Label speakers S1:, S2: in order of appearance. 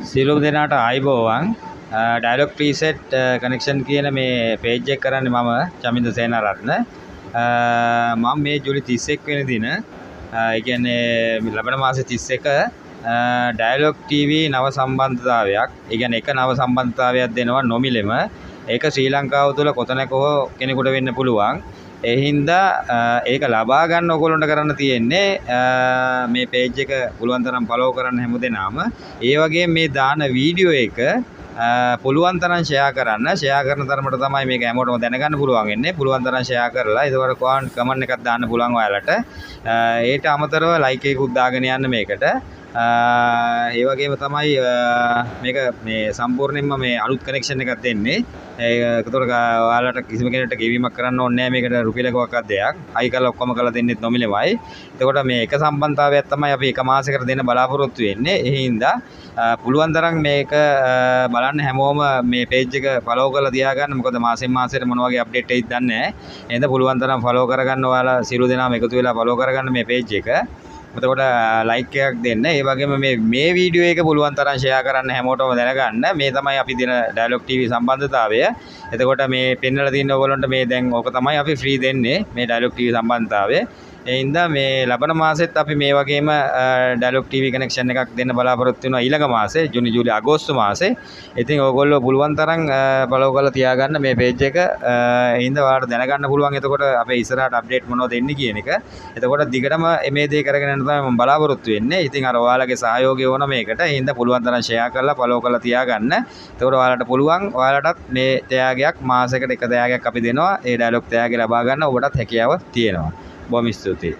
S1: සියලුම දෙනාට ආයිබෝවන් dialogue preset connection කියන මේ පේජ් එක කරන්නේ මම චමින්ද සේනාරත්න මම මේ ජූලි 31 වෙනි දින ඒ කියන්නේ ලබන මාසේ 31 ඩයලොග් TV නව සම්බන්ධතාවයක් ඒ කියන්නේ එක නව සම්බන්ධතාවයක් දෙනවා නොමිලෙම ඒක ශ්‍රී ලංකාව තුළ කොතැනක හෝ කෙනෙකුට වෙන්න පුළුවන් ඒ හින්දා ඒක ලබා ගන්න ඕගොල්ලන්ට කරන්න තියෙන්නේ මේ පේජ් එක පුළුවන් තරම් ෆලෝ කරන්න හැමදෙනාම ඒ වගේම මේ දාන වීඩියෝ එක පුළුවන් තරම් ෂෙයා කරන තරමට තමයි මේක හැමෝටම දැනගන්න පුළුවන් වෙන්නේ පුළුවන් තරම් ෂෙයා කරලා ඒකට කමෙන්ට් එකක් දාන්න පුළුවන් ඔයාලට ඒට අමතරව ලයික් එකකුත් දාගෙන යන්න මේකට ඒ වගේම තමයි මේක මේ සම්පූර්ණයෙන්ම මේ අලුත් කනෙක්ෂන් එකක් දෙන්නේ ඒකට ඔයාලට කිසිම කෙනෙකුට ගෙවීමක් කරන්න ඕනේ නැහැ මේකට රුපියලකවත් දෙයක් අයි කරලා ඔක්කොම කරලා දෙන්නෙත් නොමිලෙමයි එතකොට මේ එක සම්බන්ධතාවයක් තමයි අපි එක මාසයකට දෙන්න බලාපොරොත්තු වෙන්නේ ඒ හින්දා පුළුවන් තරම් මේක බලන්න හැමෝම මේ පේජ් එක ෆලෝ කරලා තියාගන්න මොකද මාසෙන් මාසෙට මොන වගේ අප්ඩේට් එකක්ද දන්නේ නැහැ එහෙනම් පුළුවන් තරම් ෆලෝ කරගන්න ඔයාලා සියලු දෙනාම එකතු වෙලා ෆලෝ කරගන්න මේ පේජ් එක එතකොට ලයික් එකක් දෙන්න ඒ වගේම මේ වීඩියෝ එක පුළුවන් තරම් ෂෙයා කරන්න හැමෝටම දැනගන්න මේ තමයි අපි දෙන ඩයලොග් TV සම්බන්ධතාවය එතකොට මේ පෙන්වලා තියෙන ඕගොල්ලන්ට මේ දැන් ඕක තමයි අපි ෆ්‍රී දෙන්නේ මේ ඩයලොග් TV සම්බන්ධතාවය ඒ හින්දා මේ ලබන මාසෙත් අපි මේ වගේම ඩයලොග් TV කනෙක්ෂන් එකක් දෙන්න බලාපොරොත්තු වෙනවා ඊළඟ මාසේ ජූනි ජූලි අගෝස්තු මාසේ ඉතින් ඕගොල්ලෝ පුළුවන් තරම් ෆලෝ කරලා තියාගන්න මේ පේජ් එක ඒ හින්දා ඔයාලට දැනගන්න පුළුවන් එතකොට අපේ ඉස්සරහට අප්ඩේට් මොනවද එන්නේ කියන එක එතකොට දිගටම මේ දේ කරගෙන යන්න තමයි මම බලාපොරොත්තු වෙන්නේ ඉතින් අර ඔයාලගේ සහයෝගය ඕන මේකට ඒ හින්දා පුළුවන් තරම් ෂෙයා කරලා ෆලෝ කරලා තියාගන්න එතකොට ඔයාලට පුළුවන් ඔයාලටත් මේ තෑගයක් මාසයකට එක තෑගයක් අපි දෙනවා ඒ ඩයලොග් තෑගය ලබා ගන්න ඔබටත් හැකියාව තියෙනවා බොහොම ස්තුතියි